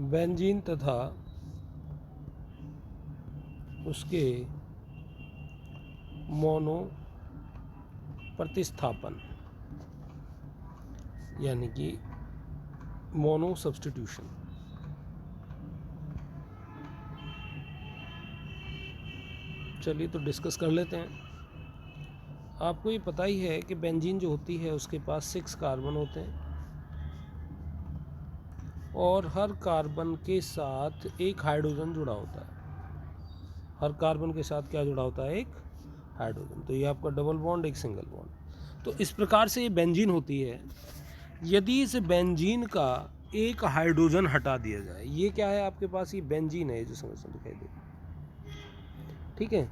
Benzene तथा उसके mono प्रतिस्थापन यानी कि मोनो सब्स्टिट्यूशन। चलिए तो डिस्कस कर लेते हैं। आपको ये पता ही है कि बेंजीन जो होती है उसके पास 6 कार्बन होते हैं और हर कार्बन के साथ एक हाइड्रोजन जुड़ा होता है। हर कार्बन के साथ क्या जुड़ा होता है? एक हाइड्रोजन। तो ये आपका डबल बॉन्ड, एक सिंगल बॉन्ड। तो इस प्रकार से ये बेंजीन होती है। यदि इस बेंजीन का एक हाइड्रोजन हटा दिया जाए, ये क्या है आपके पास? ये बेंजीन है जो समझ दिखाई दे, ठीक है।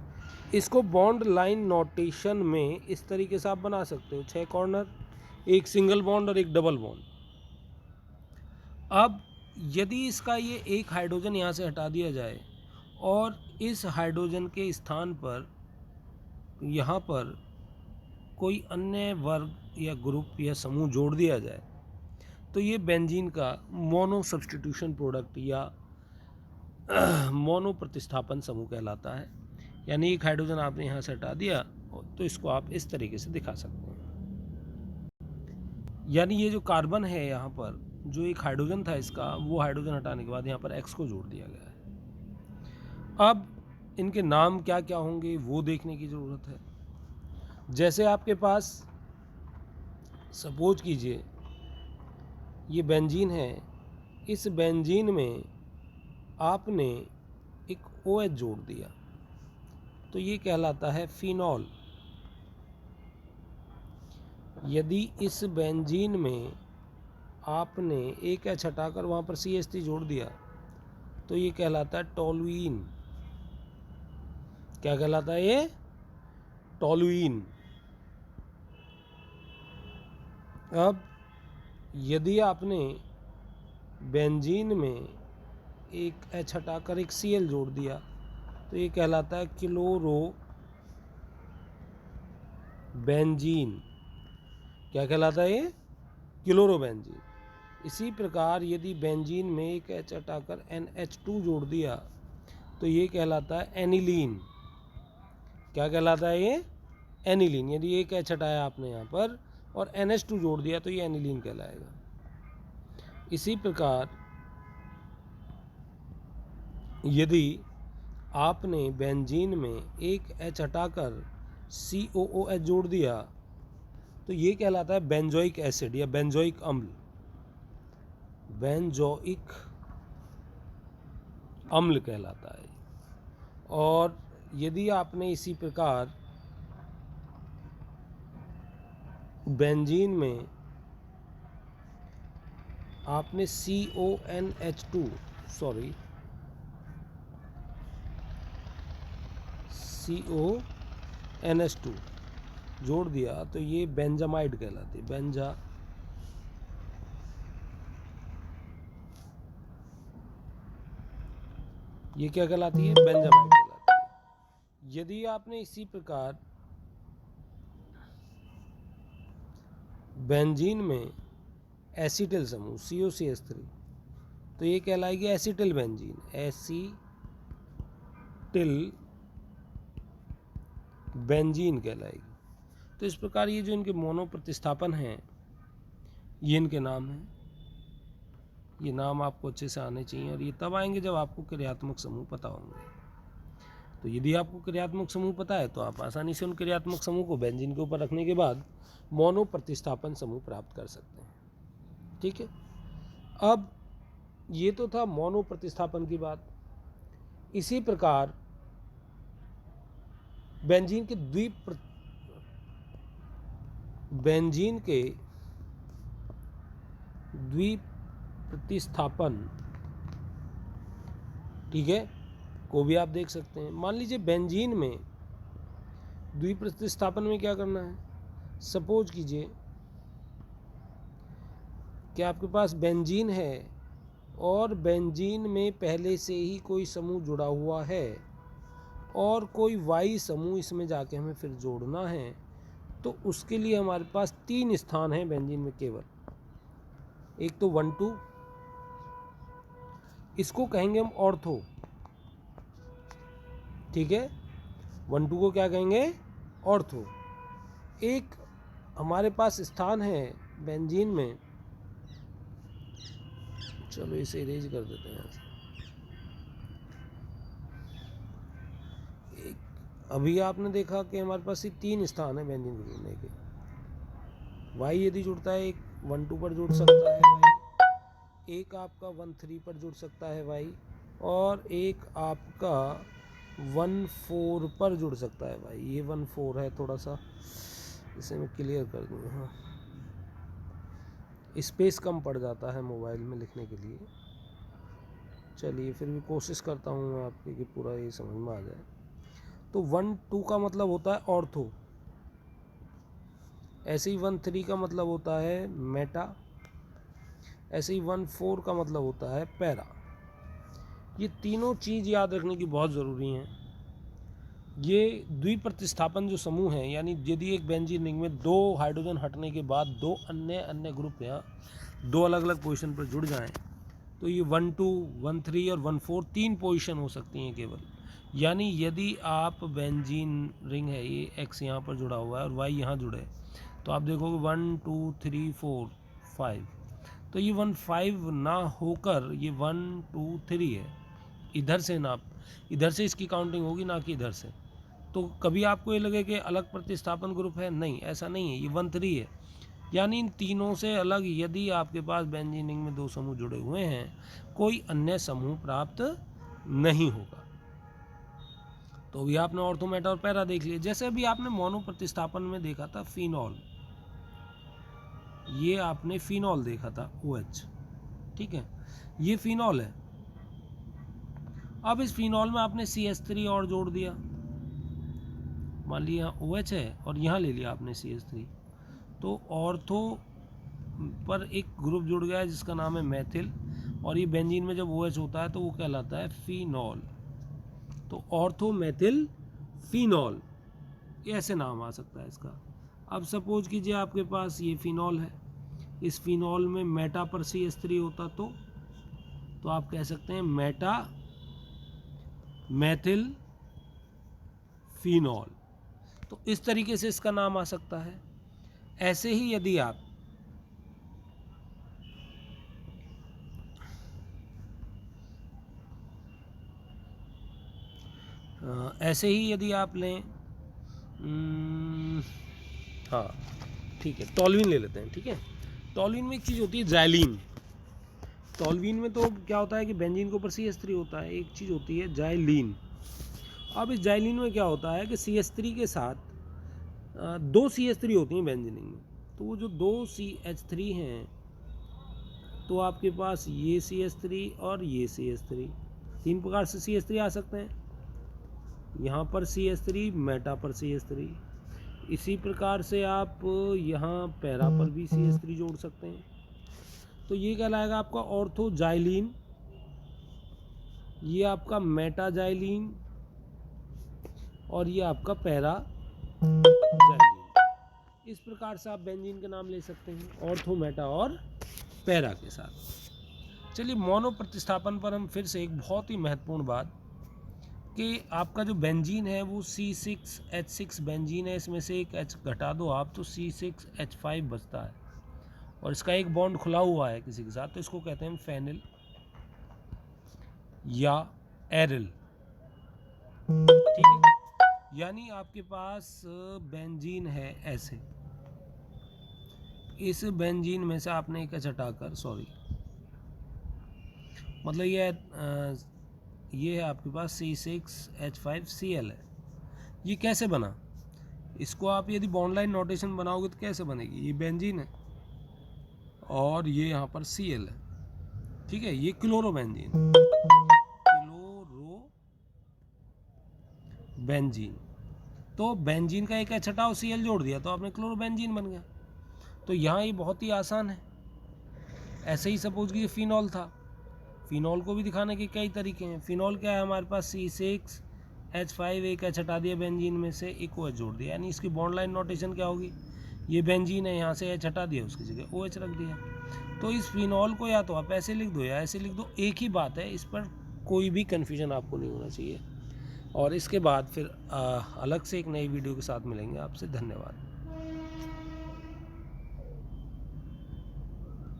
इसको बॉन्ड लाइन नोटेशन में इस तरीके से आप बना सकते हो, 6 कॉर्नर, एक सिंगल बॉन्ड और एक डबल बॉन्ड। अब यदि इसका ये एक हाइड्रोजन यहाँ से हटा दिया जाए और इस हाइड्रोजन के स्थान पर यहाँ पर कोई अन्य वर्ग या ग्रुप या समूह जोड़ दिया जाए, तो ये बेंजीन का मोनो सब्स्टिट्यूशन प्रोडक्ट या मोनो प्रतिस्थापन समूह कहलाता है। यानी एक हाइड्रोजन आपने यहाँ से हटा दिया तो इसको आप इस तरीके से दिखा सकते हैं। यानी ये जो कार्बन है यहाँ पर, जो एक हाइड्रोजन था इसका, वो हाइड्रोजन हटाने के बाद यहाँ पर X को जोड़ दिया गया है। अब इनके नाम क्या क्या होंगे वो देखने की ज़रूरत है। जैसे आपके पास सपोज कीजिए ये बेंजीन है, इस बेंजीन में आपने एक OH जोड़ दिया तो ये कहलाता है फिनॉल। यदि इस बेंजीन में आपने एक H हटाकर वहाँ पर CH3 जोड़ दिया तो ये कहलाता है टोलुइन। क्या कहलाता है ये? टोलुइन। अब यदि आपने बेंजीन में एक H हटाकर एक Cl जोड़ दिया तो ये कहलाता है क्लोरो बेंजीन। क्या कहलाता है ये? Chloro benzene. इसी प्रकार यदि बेंजीन में एक H हटाकर NH2 जोड़ दिया तो ये कहलाता है एनिलीन। क्या कहलाता है ये? एनिलीन। यदि एक H हटाया आपने यहाँ पर और NH2 जोड़ दिया तो ये एनिलीन कहलाएगा। इसी प्रकार यदि आपने बेंजीन में एक H हटाकर COOH जोड़ दिया तो ये कहलाता है बेंजोइक एसिड या बेंजोइक अम्ल। बेंजोइक अम्ल कहलाता है। और यदि आपने इसी प्रकार बेंजीन में आपने CONH2 जोड़ दिया तो ये बेंजामाइड कहलाती है। ये क्या कहलाती है? बेंजामाइड कहलाती है। यदि आपने इसी प्रकार बेंजीन में एसिटिल समूह COCH3 तो ये कहलाएगी एसिटिल बेंजीन। एसिटिल बेंजीन कहलाएगी। तो इस प्रकार ये जो इनके मोनो प्रतिस्थापन हैं ये इनके नाम हैं। ये नाम आपको अच्छे से आने चाहिए और ये तब आएंगे जब आपको क्रियात्मक समूह पता होंगे। तो यदि आपको क्रियात्मक समूह पता है तो आप आसानी से उन क्रियात्मक समूह को बेंजीन के ऊपर रखने के बाद मोनो प्रतिस्थापन समूह प्राप्त कर सकते हैं। ठीक है। अब ये तो था मोनो प्रतिस्थापन की बात। इसी प्रकार बेंजीन के द्विप्रतिस्थापन, ठीक है, को भी आप देख सकते हैं। मान लीजिए बेंजीन में द्विप्रतिस्थापन में क्या करना है। सपोज कीजिए कि आपके पास बेंजीन है और बेंजीन में पहले से ही कोई समूह जुड़ा हुआ है और कोई वाई समूह इसमें जाके हमें फिर जोड़ना है। तो उसके लिए हमारे पास 3 स्थान हैं बेंजीन में केवल। एक तो 1 2, इसको कहेंगे हम ऑर्थो, ठीक है। 1,2 को क्या कहेंगे, ऑर्थो। एक हमारे पास स्थान है बेंजीन में, चलो इसे इरेज कर देते हैं। अभी आपने देखा कि हमारे पास ये 3 स्थान है बेंजीन को जुड़ने के। वाई यदि जुड़ता है, एक 1,2 पर जुड़ सकता है वाई, एक आपका 1,3 पर जुड़ सकता है वाई, और एक आपका 1,4 पर जुड़ सकता है वाई। ये 1,4 है, थोड़ा सा इसे मैं क्लियर कर दूँ। हाँ, स्पेस कम पड़ जाता है मोबाइल में लिखने के लिए। चलिए फिर भी कोशिश करता हूँ मैं आपके कि पूरा ये समझ में आ जाए। तो 1,2 का मतलब होता है ऑर्थो, ऐसे ही 1,3 का मतलब होता है मेटा, ऐसे ही 1,4 का मतलब होता है पैरा। ये तीनों चीज़ याद रखने की बहुत ज़रूरी हैं। ये द्विप्रतिस्थापन जो समूह हैं, यानी यदि एक बेंजीन रिंग में 2 हाइड्रोजन हटने के बाद 2 अन्य ग्रुप यहाँ 2 अलग अलग पोजीशन पर जुड़ जाएं, तो ये 1,2, 1,3 और 1,4 3 पोजीशन हो सकती हैं केवल। यानी यदि आप बेंजीन रिंग है, ये एक्स यहाँ पर जुड़ा हुआ है और वाई यहाँ जुड़े, तो आप देखोगे 1, 2, 3, 4, 5, तो ये 1,5 ना होकर ये 1, 2, 3 है। इधर से इसकी काउंटिंग होगी, ना कि इधर से। तो कभी आपको ये लगे कि अलग प्रतिस्थापन ग्रुप है, नहीं, ऐसा नहीं है, ये 1,3 है। यानी इन तीनों से अलग यदि आपके पास बेंजीन रिंग में 2 समूह जुड़े हुए हैं, कोई अन्य समूह प्राप्त नहीं होगा। तो अभी आपने ऑर्थो, मेटा और पैरा देख लिया। जैसे अभी आपने मोनो प्रतिस्थापन में देखा था फिनॉल, ये आपने फिनॉल देखा था OH, ठीक है, ये फिनॉल है। अब इस फिनॉल में आपने CH3 और जोड़ दिया, मान लिया OH है और यहाँ ले लिया आपने CH3, तो ऑर्थो पर एक ग्रुप जुड़ गया है जिसका नाम है मेथिल, और ये बेंजीन में जब OH होता है तो वो कहलाता है फिनॉल। तो ऑर्थो मेथिल फिनॉल, ये ऐसे नाम आ सकता है इसका। अब सपोज कीजिए आपके पास ये फिनॉल है, इस फिनॉल में मेटा पर CH3 होता तो आप कह सकते हैं मेटा मेथिल फिनॉल। तो इस तरीके से इसका नाम आ सकता है। ऐसे ही यदि आप लें, हाँ ठीक है, टॉल्यूइन ले लेते हैं, ठीक है। टॉल्यूइन में एक चीज़ होती है जाइलीन। टॉल्यूइन में तो क्या होता है कि बेंजीन के ऊपर CH3 होता है, एक चीज़ होती है जाइलीन। अब इस जाइलीन में क्या होता है कि CH3 के साथ 2 CH3 होती हैं बेंजीन में, तो वो जो 2 CH3 हैं, तो आपके पास ये CH3 और ये CH3, 3 प्रकार से CH3 आ सकते हैं। यहाँ पर CH3, मेटा पर CH3, इसी प्रकार से आप यहाँ पैरा पर भी CH3 जोड़ सकते हैं। तो ये कहलाएगा आपका ऑर्थोजाइलीन, ये आपका मेटाजाइलीन, और ये आपका पैराजाइलीन। इस प्रकार से आप बेंजीन के नाम ले सकते हैं, ऑर्थो, मेटा और पैरा के साथ। चलिए मोनो प्रतिस्थापन पर हम फिर से एक बहुत ही महत्वपूर्ण बात कि आपका जो बेंजीन है वो C6H6 बेंजीन है, इसमें से एक H घटा दो आप तो C6H5 बचता है, और इसका एक बॉन्ड खुला हुआ है किसी के साथ, तो इसको कहते हैं फेनिल या एरिल, ठीक है। यानी आपके पास बेंजीन है ऐसे, इस बेंजीन में से आपने एक H हटाकर, मतलब ये है आपके पास C6H5Cl है। ये कैसे बना, इसको आप यदि बॉन्ड लाइन नोटेशन बनाओगे तो कैसे बनेगी, ये बेंजीन है और ये यहाँ पर Cl है, ठीक है, ये क्लोरो बेंजीन, तो बेंजीन का एक H हटाओ, Cl जोड़ दिया तो आपने क्लोरो बेंजीन बन गया। तो यहाँ ये बहुत ही आसान है। ऐसे ही सपोज कि फिनॉल था, फिनॉल को भी दिखाने के कई तरीके हैं। फिनॉल क्या है, हमारे पास C6H5 एक H हटा दिया बेंजीन में से, एक OH जोड़ दिया, यानी इसकी बॉन्ड लाइन नोटेशन क्या होगी, ये बेंजीन है, यहाँ से H हटा दिया, उसकी जगह OH रख दिया। तो इस फिनॉल को या तो आप ऐसे लिख दो या ऐसे लिख दो, एक ही बात है, इस पर कोई भी कन्फ्यूजन आपको नहीं होना चाहिए। और इसके बाद फिर अलग से एक नई वीडियो के साथ मिलेंगे आपसे। धन्यवाद।